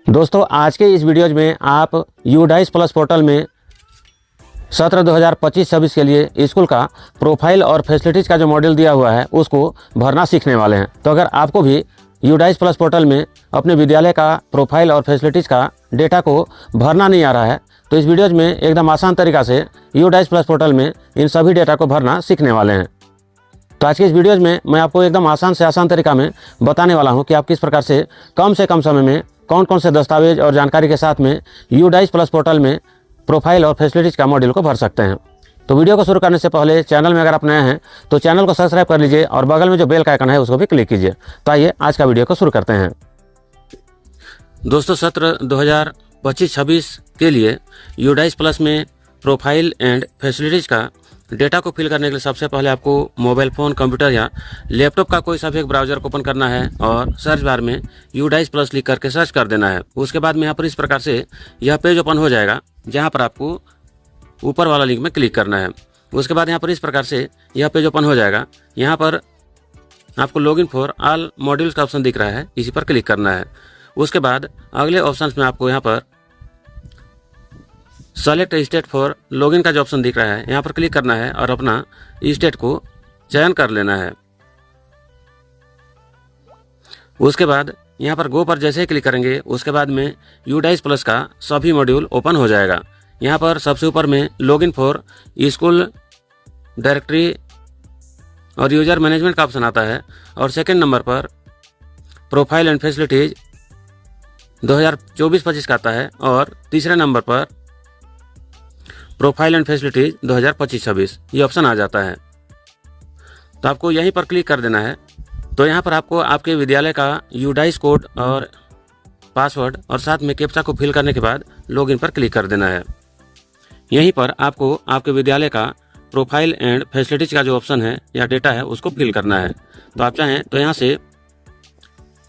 दोस्तों आज के इस वीडियोज में आप यूडाइस प्लस पोर्टल में सत्र 2025-26 के लिए स्कूल का प्रोफाइल और फैसिलिटीज़ का जो मॉड्यूल दिया हुआ है उसको भरना सीखने वाले हैं। तो अगर आपको भी यूडाइस प्लस पोर्टल में अपने विद्यालय का प्रोफाइल और फैसिलिटीज़ का डेटा को भरना नहीं आ रहा है तो इस वीडियोज में एकदम आसान तरीक़ा से यूडाइस प्लस पोर्टल में इन सभी डेटा को भरना सीखने वाले हैं। तो आज के इस वीडियोज में मैं आपको एकदम आसान से आसान तरीका में बताने वाला हूं कि आप किस प्रकार से कम समय में कौन कौन से दस्तावेज और जानकारी के साथ में यूडाइस प्लस पोर्टल में प्रोफाइल और फैसिलिटीज़ का मॉड्यूल को भर सकते हैं। तो वीडियो को शुरू करने से पहले चैनल में अगर आप नए हैं तो चैनल को सब्सक्राइब कर लीजिए और बगल में जो बेल का आइकन है उसको भी क्लिक कीजिए। तो आइए आज का वीडियो को शुरू करते हैं। दोस्तों सत्र 2025-26 के लिए यूडाइस प्लस में प्रोफाइल एंड फैसिलिटीज़ का डेटा को फिल करने के लिए सबसे पहले आपको मोबाइल फ़ोन, कंप्यूटर या लैपटॉप का कोई सा भी एक ब्राउज़र को ओपन करना है और सर्च बार में यूडाइस प्लस लिख करके सर्च कर देना है। उसके बाद में यहाँ पर इस प्रकार से यह पेज ओपन हो जाएगा जहाँ पर आपको ऊपर वाला लिंक में क्लिक करना है। उसके बाद यहाँ पर इस प्रकार से यह पेज ओपन हो जाएगा। यहाँ पर आपको लॉगिन फॉर ऑल मॉड्यूल्स का ऑप्शन दिख रहा है, इसी पर क्लिक करना है। उसके बाद अगले ऑप्शन में आपको यहाँ पर सेलेक्ट स्टेट फॉर लॉगिन का जो ऑप्शन दिख रहा है यहाँ पर क्लिक करना है और अपना स्टेट को चयन कर लेना है। उसके बाद यहाँ पर गो पर जैसे ही क्लिक करेंगे उसके बाद में यूडाइस प्लस का सभी मॉड्यूल ओपन हो जाएगा। यहाँ पर सबसे ऊपर में लॉगिन फॉर स्कूल डायरेक्टरी और यूजर मैनेजमेंट का ऑप्शन आता है और सेकंड नंबर पर प्रोफाइल एंड फैसिलिटीज 2024-25 का आता है और तीसरे नंबर पर प्रोफाइल एंड फैसिलिटीज 2025-26 ये ऑप्शन आ जाता है। तो आपको यहीं पर क्लिक कर देना है। तो यहाँ पर आपको आपके विद्यालय का यूडाइस कोड और पासवर्ड और साथ में कैप्चा को फिल करने के बाद लॉगिन पर क्लिक कर देना है। यहीं पर आपको आपके विद्यालय का प्रोफाइल एंड फैसिलिटीज का जो ऑप्शन है या डेटा है उसको फिल करना है। तो आप चाहें तो यहाँ से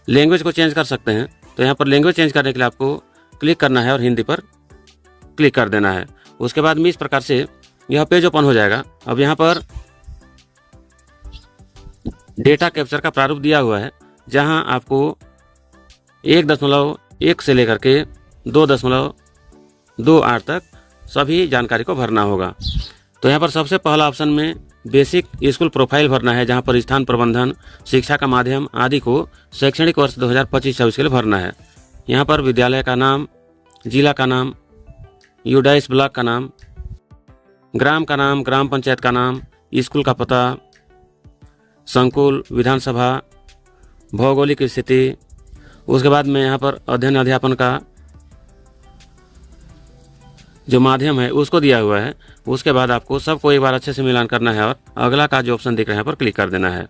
लैंग्वेज को चेंज कर सकते हैं। तो यहाँ पर लैंग्वेज चेंज करने के लिए आपको क्लिक करना है और हिंदी पर क्लिक कर देना है। उसके बाद में इस प्रकार से यह पेज ओपन हो जाएगा। अब यहाँ पर डेटा कैप्चर का प्रारूप दिया हुआ है जहाँ आपको 1.1 से लेकर के 2.28 तक सभी जानकारी को भरना होगा। तो यहाँ पर सबसे पहला ऑप्शन में बेसिक स्कूल प्रोफाइल भरना है जहाँ पर स्थान प्रबंधन, शिक्षा का माध्यम आदि को शैक्षणिक वर्ष 2025-26 के लिए भरना है। यहाँ पर विद्यालय का नाम, जिला का नाम, यूडाइस ब्लॉक का नाम, ग्राम का नाम, ग्राम पंचायत का नाम, स्कूल का पता, संकुल, विधानसभा, भौगोलिक स्थिति। उसके बाद में यहाँ पर अध्ययन अध्यापन का जो माध्यम है उसको दिया हुआ है। उसके बाद आपको सबको एक बार अच्छे से मिलान करना है और अगला का जो ऑप्शन दिख रहा है पर क्लिक कर देना है।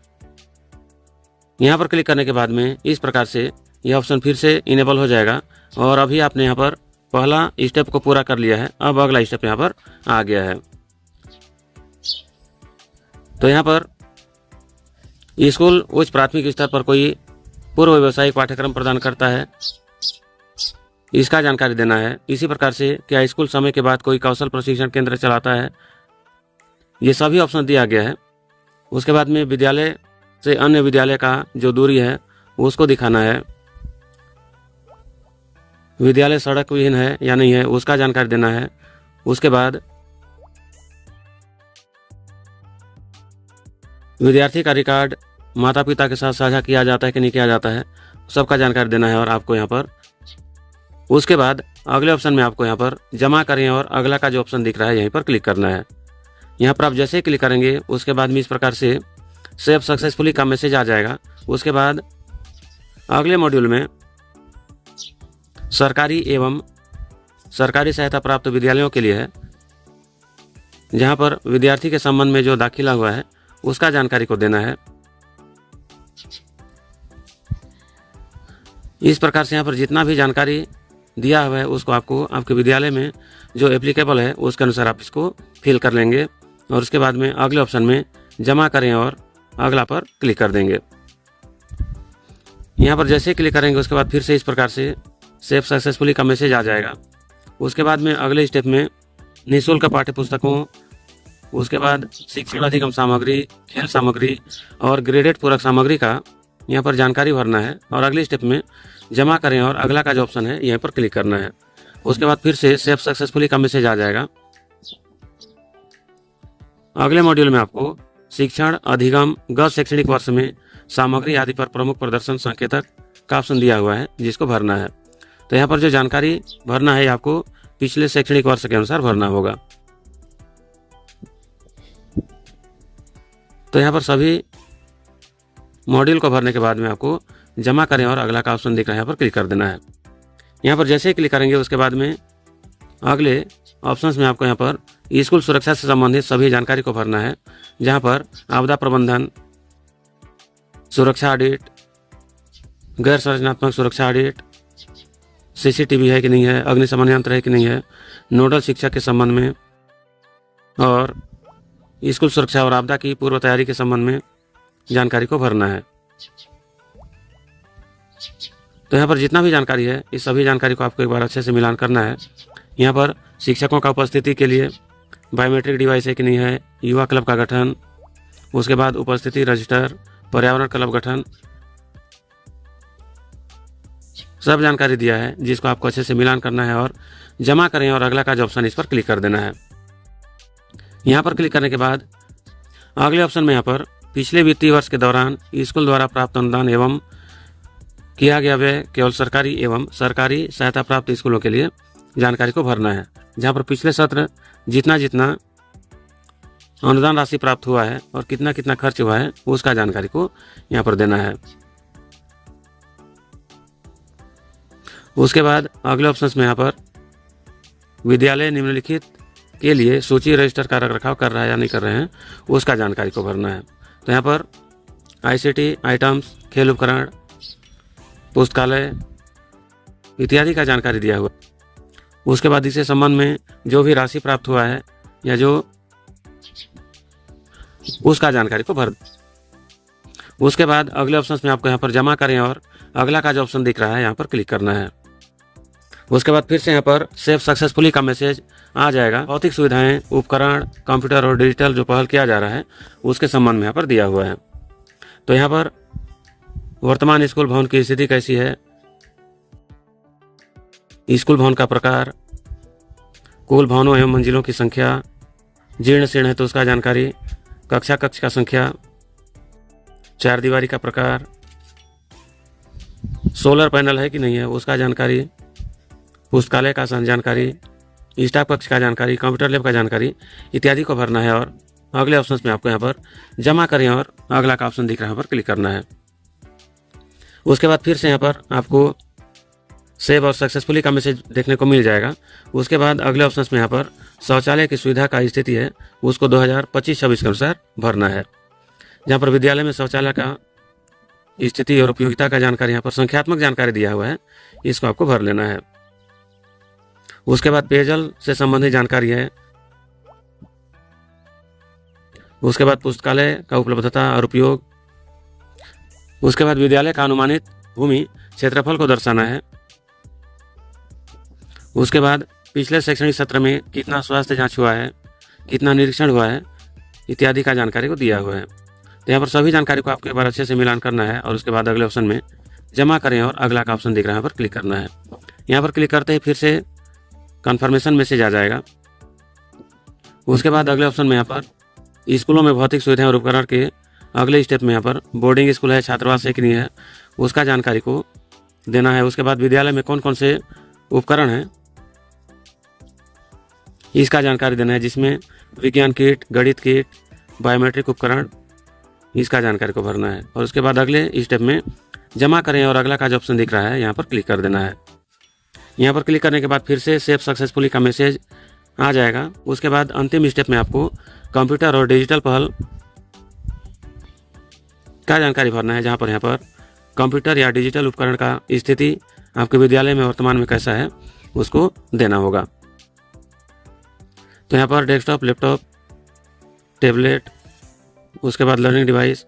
यहाँ पर क्लिक करने के बाद में इस प्रकार से यह ऑप्शन फिर से इनेबल हो जाएगा और अभी आपने यहाँ पर पहला स्टेप को पूरा कर लिया है। अब अगला स्टेप यहाँ पर आ गया है। तो यहाँ पर स्कूल उच्च प्राथमिक स्तर पर कोई पूर्व व्यावसायिक पाठ्यक्रम प्रदान करता है, इसका जानकारी देना है। इसी प्रकार से क्या स्कूल समय के बाद कोई कौशल प्रशिक्षण केंद्र चलाता है, ये सभी ऑप्शन दिया गया है। उसके बाद में विद्यालय से अन्य विद्यालय का जो दूरी है उसको दिखाना है। विद्यालय सड़क विहीन है या नहीं है उसका जानकारी देना है। उसके बाद विद्यार्थी का रिकॉर्ड माता पिता के साथ साझा किया जाता है कि नहीं किया जाता है, सबका जानकारी देना है और आपको यहाँ पर। उसके बाद अगले ऑप्शन में आपको यहाँ पर जमा करें और अगला का जो ऑप्शन दिख रहा है यहीं पर क्लिक करना है। यहाँ पर आप जैसे ही क्लिक करेंगे उसके बाद में इस प्रकार से सेव सक्सेसफुली का मैसेज आ जाएगा। उसके बाद अगले मॉड्यूल में सरकारी एवं सरकारी सहायता प्राप्त विद्यालयों के लिए है जहाँ पर विद्यार्थी के संबंध में जो दाखिला हुआ है उसका जानकारी को देना है। इस प्रकार से यहाँ पर जितना भी जानकारी दिया हुआ है उसको आपको आपके विद्यालय में जो एप्लीकेबल है उसके अनुसार आप इसको फिल कर लेंगे और उसके बाद में अगले ऑप्शन में जमा करें और अगला पर क्लिक कर देंगे। यहाँ पर जैसे क्लिक करेंगे उसके बाद फिर से इस प्रकार से सेव सक्सेसफुली का मैसेज आ जाएगा। उसके बाद में अगले स्टेप में निःशुल्क पाठ्य पुस्तकों, उसके बाद शिक्षण अधिगम सामग्री, खेल सामग्री और ग्रेडेड पूरक सामग्री का यहाँ पर जानकारी भरना है और अगले स्टेप में जमा करें और अगला का जो ऑप्शन है यहाँ पर क्लिक करना है। उसके बाद फिर से सेव सक्सेसफुली का मैसेज आ जाएगा। अगले मॉड्यूल में आपको शिक्षण अधिगम गत शैक्षणिक वर्ष में सामग्री आदि पर प्रमुख प्रदर्शन संकेतक का ऑप्शन दिया हुआ है जिसको भरना है। तो यहाँ पर जो जानकारी भरना है आपको पिछले शैक्षणिक वर्ष के अनुसार भरना होगा। तो यहाँ पर सभी मॉड्यूल को भरने के बाद में आपको जमा करें और अगला का ऑप्शन दिख रहा है, यहाँ पर क्लिक कर देना है। यहाँ पर जैसे ही क्लिक करेंगे उसके बाद में अगले ऑप्शंस में आपको यहाँ पर स्कूल सुरक्षा से संबंधित सभी जानकारी को भरना है, जहाँ पर आपदा प्रबंधन, सुरक्षा ऑडिट, गैर संरचनात्मक सुरक्षा ऑडिट, सीसीटीवी है कि नहीं है, अग्निशमन यंत्र है कि नहीं है, नोडल शिक्षक के संबंध में और स्कूल सुरक्षा और आपदा की पूर्व तैयारी के संबंध में जानकारी को भरना है। तो यहाँ पर जितना भी जानकारी है इस सभी जानकारी को आपको एक बार अच्छे से मिलान करना है। यहाँ पर शिक्षकों का उपस्थिति के लिए बायोमेट्रिक डिवाइस है कि नहीं है, युवा क्लब का गठन, उसके बाद उपस्थिति रजिस्टर, पर्यावरण क्लब गठन, सब जानकारी दिया है जिसको आपको अच्छे से मिलान करना है और जमा करें और अगला का जो ऑप्शन इस पर क्लिक कर देना है। यहाँ पर क्लिक करने के बाद अगले ऑप्शन में यहाँ पर पिछले वित्तीय वर्ष के दौरान स्कूल द्वारा प्राप्त अनुदान एवं किया गया व्यय केवल सरकारी एवं सरकारी सहायता प्राप्त स्कूलों के लिए जानकारी को भरना है, जहाँ पर पिछले सत्र जितना जितना अनुदान राशि प्राप्त हुआ है और कितना कितना खर्च हुआ है उसका जानकारी को यहाँ पर देना है। उसके बाद अगले ऑप्शंस में यहाँ पर विद्यालय निम्नलिखित के लिए सूची रजिस्टर का रखरखाव कर रहा है या नहीं कर रहे हैं उसका जानकारी को भरना है। तो यहाँ पर आईसीटी आइटम्स, खेल उपकरण, पुस्तकालय इत्यादि का जानकारी दिया हुआ। उसके बाद इसके संबंध में जो भी राशि प्राप्त हुआ है या जो उसका जानकारी को भर। उसके बाद अगले ऑप्शंस में आपको यहाँ पर जमा करें और अगला का जो ऑप्शन दिख रहा है यहाँ पर क्लिक करना है। उसके बाद फिर से यहाँ पर सेव सक्सेसफुली का मैसेज आ जाएगा। भौतिक सुविधाएं, उपकरण, कंप्यूटर और डिजिटल जो पहल किया जा रहा है उसके संबंध में यहाँ पर दिया हुआ है। तो यहाँ पर वर्तमान स्कूल भवन की स्थिति कैसी है, स्कूल भवन का प्रकार, कुल भवनों एवं मंजिलों की संख्या, जीर्ण शीर्ण है तो उसका जानकारी, कक्षा कक्ष का संख्या, चार दीवारी का प्रकार, सोलर पैनल है कि नहीं है उसका जानकारी, पुस्तकालय का जानकारी, स्टाफ कक्ष का जानकारी, कंप्यूटर लैब का जानकारी इत्यादि को भरना है और अगले ऑप्शंस में आपको यहाँ पर जमा करें और अगला का ऑप्शन दिख रहा है यहाँ पर क्लिक करना है। उसके बाद फिर से यहाँ पर आपको सेव और सक्सेसफुली का मैसेज देखने को मिल जाएगा। उसके बाद अगले ऑप्शंस में यहाँ पर शौचालय की सुविधा का स्थिति है उसको 2025-26 के अनुसार भरना है, जहाँ पर विद्यालय में शौचालय का स्थिति और उपयोगिता का जानकारी यहाँ पर संख्यात्मक जानकारी दिया हुआ है, इसको आपको भर लेना है। उसके बाद पेयजल से संबंधित जानकारी है। उसके बाद पुस्तकालय का उपलब्धता और उपयोग। उसके बाद विद्यालय का अनुमानित भूमि क्षेत्रफल को दर्शाना है। उसके बाद पिछले शैक्षणिक सत्र में कितना स्वास्थ्य जांच हुआ है, कितना निरीक्षण हुआ है इत्यादि का जानकारी को दिया हुआ है। तो यहाँ पर सभी जानकारी को आपको एक बार अच्छे से मिलान करना है और उसके बाद अगले ऑप्शन में जमा करें और अगला का ऑप्शन दिख रहा है यहाँ पर क्लिक करना है। यहाँ पर क्लिक करते ही फिर से कन्फर्मेशन मैसेज आ जाएगा। उसके बाद अगले ऑप्शन में यहाँ पर स्कूलों में भौतिक सुविधाएं और उपकरण के अगले स्टेप में यहाँ पर बोर्डिंग स्कूल है, छात्रावास है कि नहीं है उसका जानकारी को देना है। उसके बाद विद्यालय में कौन कौन से उपकरण हैं इसका जानकारी देना है, जिसमें विज्ञान किट, गणित किट, बायोमेट्रिक उपकरण इसका जानकारी को भरना है। और उसके बाद अगले स्टेप में जमा करें और अगला का जो ऑप्शन दिख रहा है यहाँ पर क्लिक कर देना है। यहाँ पर क्लिक करने के बाद फिर से सेव सक्सेसफुली का मैसेज आ जाएगा। उसके बाद अंतिम स्टेप में आपको कंप्यूटर और डिजिटल पहल का जानकारी भरना है, जहाँ पर यहाँ पर कंप्यूटर या डिजिटल उपकरण का स्थिति आपके विद्यालय में वर्तमान में कैसा है उसको देना होगा। तो यहाँ पर डेस्कटॉप, लैपटॉप, टैबलेट, उसके बाद learning device,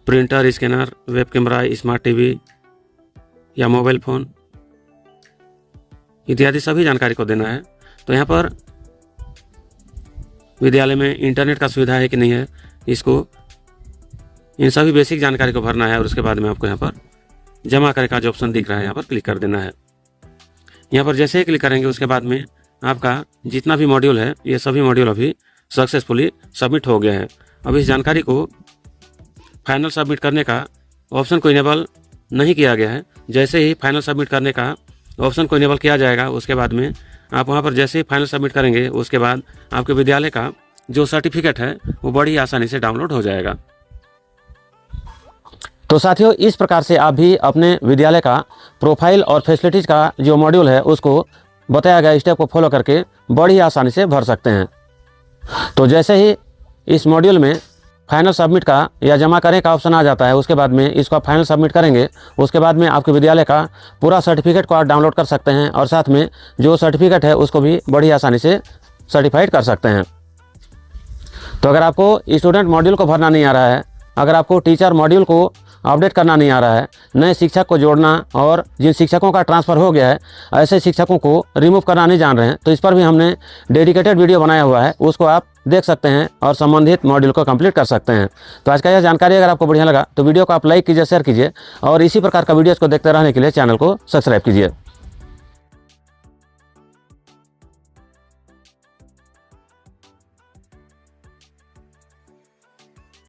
printer, scanner, web camera, smart TV या मोबाइल फ़ोन इत्यादि सभी जानकारी को देना है। तो यहाँ पर विद्यालय में इंटरनेट का सुविधा है कि नहीं है इसको इन सभी बेसिक जानकारी को भरना है और उसके बाद में आपको यहाँ पर जमा करे का जो ऑप्शन दिख रहा है यहाँ पर क्लिक कर देना है। यहाँ पर जैसे ही क्लिक करेंगे उसके बाद में आपका जितना भी मॉड्यूल है ये सभी मॉड्यूल अभी सक्सेसफुली सबमिट हो गया है। अब इस जानकारी को फाइनल सबमिट करने का ऑप्शन को इनेबल नहीं किया गया है। जैसे ही फाइनल सबमिट करने का ऑप्शन को इनेबल किया जाएगा उसके बाद में आप वहाँ पर जैसे ही फाइनल सबमिट करेंगे उसके बाद आपके विद्यालय का जो सर्टिफिकेट है वो बड़ी आसानी से डाउनलोड हो जाएगा। तो साथियों, इस प्रकार से आप भी अपने विद्यालय का प्रोफाइल और फैसिलिटीज़ का जो मॉड्यूल है उसको बताया गया स्टेप को फॉलो करके बड़ी आसानी से भर सकते हैं। तो जैसे ही इस मॉड्यूल में फाइनल सबमिट का या जमा करें का ऑप्शन आ जाता है उसके बाद में इसको आप फाइनल सबमिट करेंगे उसके बाद में आपके विद्यालय का पूरा सर्टिफिकेट को आप डाउनलोड कर सकते हैं और साथ में जो सर्टिफिकेट है उसको भी बड़ी आसानी से सर्टिफाइड कर सकते हैं। तो अगर आपको स्टूडेंट मॉड्यूल को भरना नहीं आ रहा है, अगर आपको टीचर मॉड्यूल को अपडेट करना नहीं आ रहा है, नए शिक्षक को जोड़ना और जिन शिक्षकों का ट्रांसफ़र हो गया है ऐसे शिक्षकों को रिमूव करना नहीं जान रहे हैं, तो इस पर भी हमने डेडिकेटेड वीडियो बनाया हुआ है, उसको आप देख सकते हैं और संबंधित मॉड्यूल को कंप्लीट कर सकते हैं। तो आज का यह जानकारी अगर आपको बढ़िया लगा तो वीडियो को आप लाइक कीजिए, शेयर कीजिए और इसी प्रकार का वीडियोज़ को देखते रहने के लिए चैनल को सब्सक्राइब कीजिए।